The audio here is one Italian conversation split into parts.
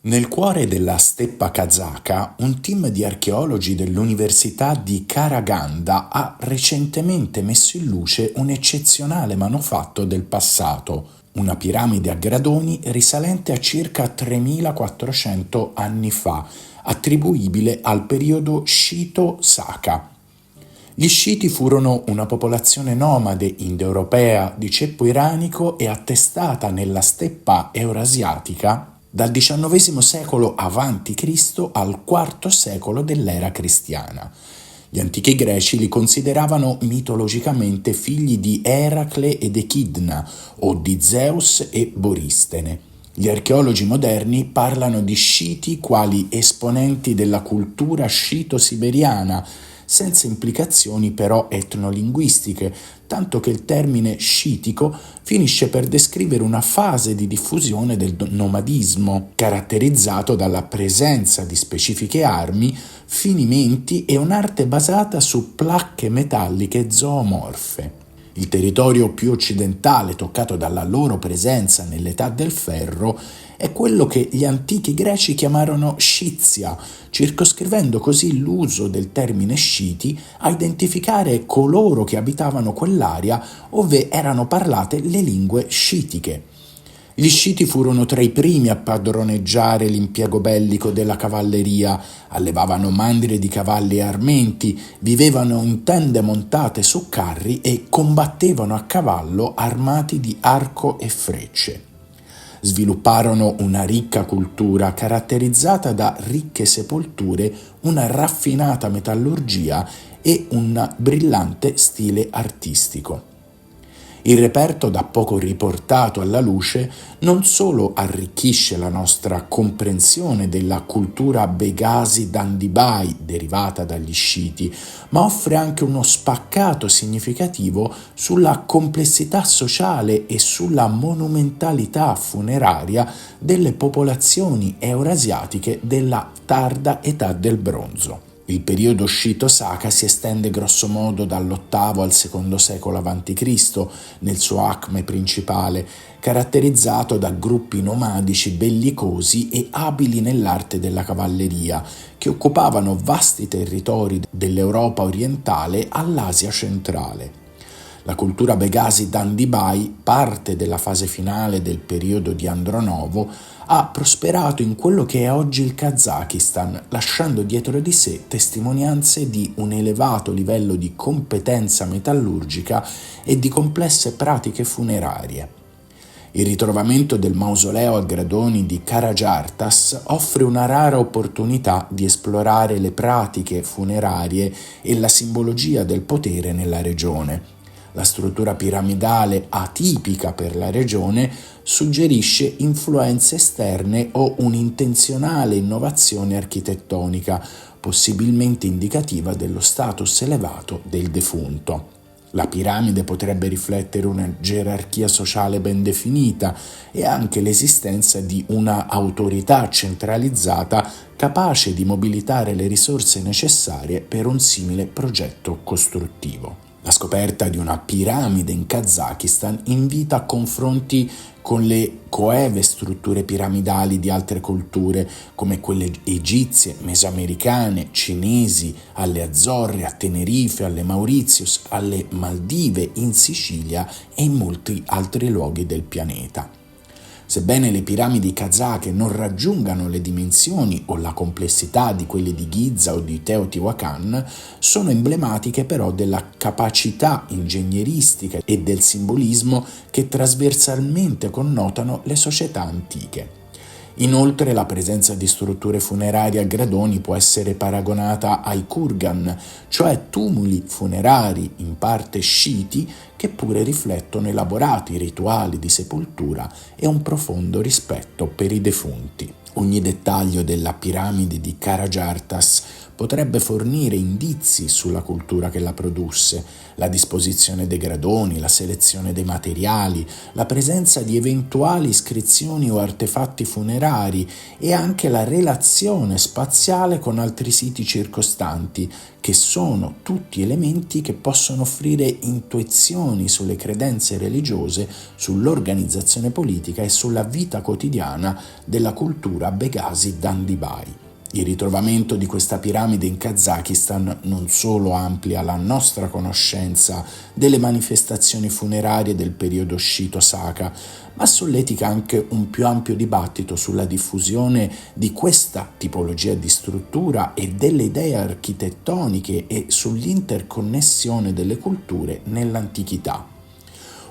Nel cuore della steppa kazaka, un team di archeologi dell'Università di Karaganda ha recentemente messo in luce un eccezionale manufatto del passato, una piramide a gradoni risalente a circa 3400 anni fa, attribuibile al periodo Scito-Saka. Gli Sciti furono una popolazione nomade indoeuropea di ceppo iranico e attestata nella steppa eurasiatica dal XIX secolo a.C. al IV secolo dell'era cristiana. Gli antichi greci li consideravano mitologicamente figli di Eracle ed Echidna o di Zeus e Boristene. Gli archeologi moderni parlano di Sciti quali esponenti della cultura scito-siberiana, senza implicazioni però etnolinguistiche, tanto che il termine scitico finisce per descrivere una fase di diffusione del nomadismo, caratterizzato dalla presenza di specifiche armi, finimenti e un'arte basata su placche metalliche zoomorfe. Il territorio più occidentale toccato dalla loro presenza nell'età del ferro è quello che gli antichi greci chiamarono Scizia, circoscrivendo così l'uso del termine Sciti a identificare coloro che abitavano quell'area ove erano parlate le lingue scitiche. Gli Sciti furono tra i primi a padroneggiare l'impiego bellico della cavalleria, allevavano mandrie di cavalli e armenti, vivevano in tende montate su carri e combattevano a cavallo armati di arco e frecce. Svilupparono una ricca cultura caratterizzata da ricche sepolture, una raffinata metallurgia e un brillante stile artistico. Il reperto da poco riportato alla luce non solo arricchisce la nostra comprensione della cultura Begasi-Dandibai derivata dagli Sciti, ma offre anche uno spaccato significativo sulla complessità sociale e sulla monumentalità funeraria delle popolazioni eurasiatiche della tarda età del bronzo. Il periodo Scito-Saka si estende grossomodo dall'VIII al II secolo a.C. nel suo acme principale, caratterizzato da gruppi nomadici bellicosi e abili nell'arte della cavalleria, che occupavano vasti territori dell'Europa orientale all'Asia centrale. La cultura Begasi-Dandibai, parte della fase finale del periodo di Andronovo, ha prosperato in quello che è oggi il Kazakistan, lasciando dietro di sé testimonianze di un elevato livello di competenza metallurgica e di complesse pratiche funerarie. Il ritrovamento del mausoleo a gradoni di Karajartas offre una rara opportunità di esplorare le pratiche funerarie e la simbologia del potere nella regione. La struttura piramidale atipica per la regione suggerisce influenze esterne o un'intenzionale innovazione architettonica, possibilmente indicativa dello status elevato del defunto. La piramide potrebbe riflettere una gerarchia sociale ben definita e anche l'esistenza di una autorità centralizzata capace di mobilitare le risorse necessarie per un simile progetto costruttivo. La scoperta di una piramide in Kazakistan invita a confronti con le coeve strutture piramidali di altre culture, come quelle egizie, mesoamericane, cinesi, alle Azzorre, a Tenerife, alle Mauritius, alle Maldive, in Sicilia e in molti altri luoghi del pianeta. Sebbene le piramidi kazake non raggiungano le dimensioni o la complessità di quelle di Giza o di Teotihuacan, sono emblematiche però della capacità ingegneristica e del simbolismo che trasversalmente connotano le società antiche. Inoltre la presenza di strutture funerarie a gradoni può essere paragonata ai kurgan, cioè tumuli funerari in parte sciti che pure riflettono elaborati rituali di sepoltura e un profondo rispetto per i defunti. Ogni dettaglio della piramide di Karajartas potrebbe fornire indizi sulla cultura che la produsse, la disposizione dei gradoni, la selezione dei materiali, la presenza di eventuali iscrizioni o artefatti funerari e anche la relazione spaziale con altri siti circostanti che sono tutti elementi che possono offrire intuizioni sulle credenze religiose, sull'organizzazione politica e sulla vita quotidiana della cultura Begasi-Dandibai. Il ritrovamento di questa piramide in Kazakistan non solo amplia la nostra conoscenza delle manifestazioni funerarie del periodo sciito-saka, ma solletica anche un più ampio dibattito sulla diffusione di questa tipologia di struttura e delle idee architettoniche e sull'interconnessione delle culture nell'antichità.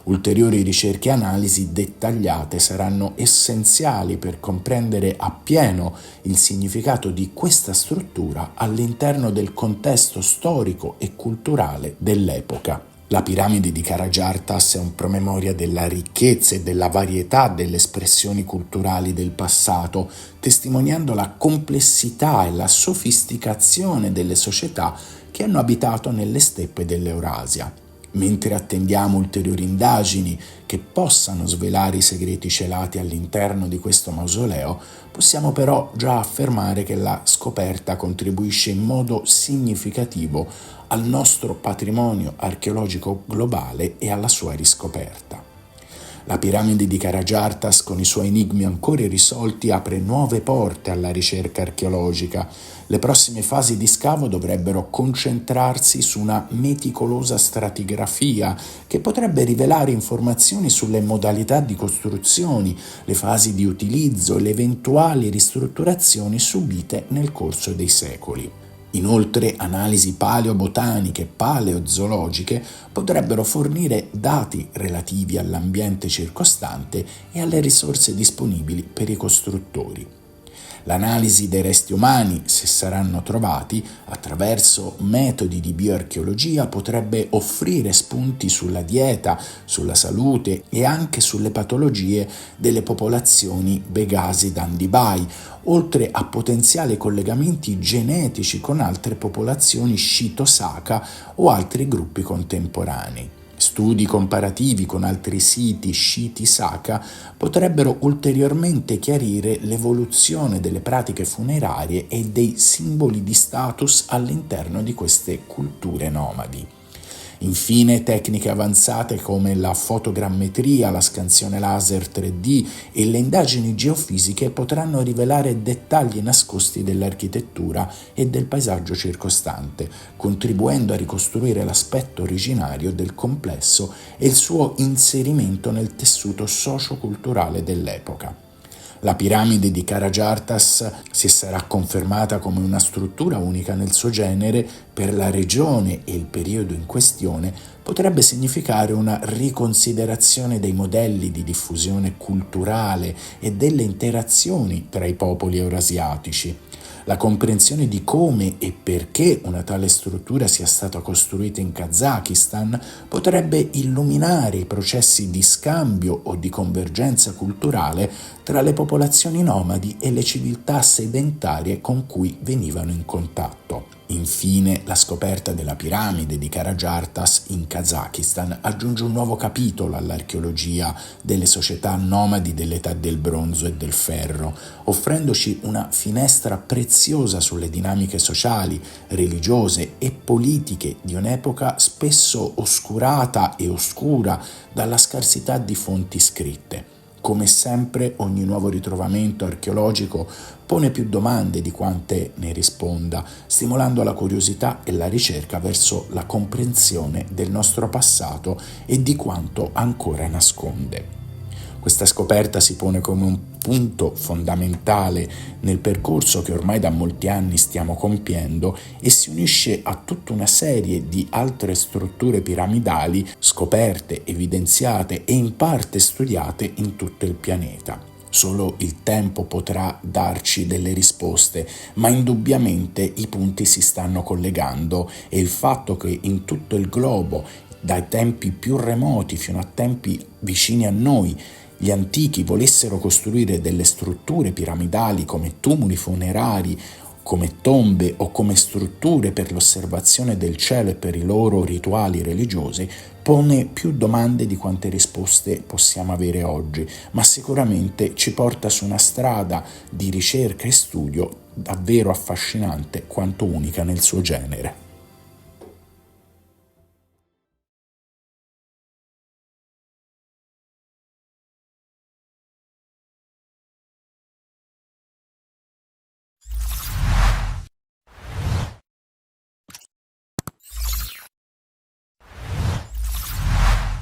Ulteriori ricerche e analisi dettagliate saranno essenziali per comprendere appieno il significato di questa struttura all'interno del contesto storico e culturale dell'epoca. La piramide di Karajartas è un promemoria della ricchezza e della varietà delle espressioni culturali del passato, testimoniando la complessità e la sofisticazione delle società che hanno abitato nelle steppe dell'Eurasia. Mentre attendiamo ulteriori indagini che possano svelare i segreti celati all'interno di questo mausoleo, possiamo però già affermare che la scoperta contribuisce in modo significativo al nostro patrimonio archeologico globale e alla sua riscoperta. La piramide di Karajartas, con i suoi enigmi ancora irrisolti, apre nuove porte alla ricerca archeologica. Le prossime fasi di scavo dovrebbero concentrarsi su una meticolosa stratigrafia che potrebbe rivelare informazioni sulle modalità di costruzioni, le fasi di utilizzo e le eventuali ristrutturazioni subite nel corso dei secoli. Inoltre, analisi paleobotaniche e paleozoologiche potrebbero fornire dati relativi all'ambiente circostante e alle risorse disponibili per i costruttori. L'analisi dei resti umani, se saranno trovati, attraverso metodi di bioarcheologia potrebbe offrire spunti sulla dieta, sulla salute e anche sulle patologie delle popolazioni Begasi-Dandibai, oltre a potenziali collegamenti genetici con altre popolazioni sciito-saka o altri gruppi contemporanei. Studi comparativi con altri siti sciiti-saka potrebbero ulteriormente chiarire l'evoluzione delle pratiche funerarie e dei simboli di status all'interno di queste culture nomadi. Infine, tecniche avanzate come la fotogrammetria, la scansione laser 3D e le indagini geofisiche potranno rivelare dettagli nascosti dell'architettura e del paesaggio circostante, contribuendo a ricostruire l'aspetto originario del complesso e il suo inserimento nel tessuto socio-culturale dell'epoca. La piramide di Karajartas si sarà confermata come una struttura unica nel suo genere per la regione e il periodo in questione, potrebbe significare una riconsiderazione dei modelli di diffusione culturale e delle interazioni tra i popoli eurasiatici. La comprensione di come e perché una tale struttura sia stata costruita in Kazakistan potrebbe illuminare i processi di scambio o di convergenza culturale tra le popolazioni nomadi e le civiltà sedentarie con cui venivano in contatto. Infine, la scoperta della piramide di Karajartas in Kazakistan aggiunge un nuovo capitolo all'archeologia delle società nomadi dell'età del bronzo e del ferro, offrendoci una finestra preziosa sulle dinamiche sociali, religiose e politiche di un'epoca spesso oscurata e oscura dalla scarsità di fonti scritte. Come sempre, ogni nuovo ritrovamento archeologico pone più domande di quante ne risponda, stimolando la curiosità e la ricerca verso la comprensione del nostro passato e di quanto ancora nasconde. Questa scoperta si pone come un punto fondamentale nel percorso che ormai da molti anni stiamo compiendo e si unisce a tutta una serie di altre strutture piramidali scoperte, evidenziate e in parte studiate in tutto il pianeta. Solo il tempo potrà darci delle risposte, ma indubbiamente i punti si stanno collegando e il fatto che in tutto il globo, dai tempi più remoti fino a tempi vicini a noi, gli antichi volessero costruire delle strutture piramidali come tumuli funerari, come tombe o come strutture per l'osservazione del cielo e per i loro rituali religiosi, pone più domande di quante risposte possiamo avere oggi, ma sicuramente ci porta su una strada di ricerca e studio davvero affascinante quanto unica nel suo genere.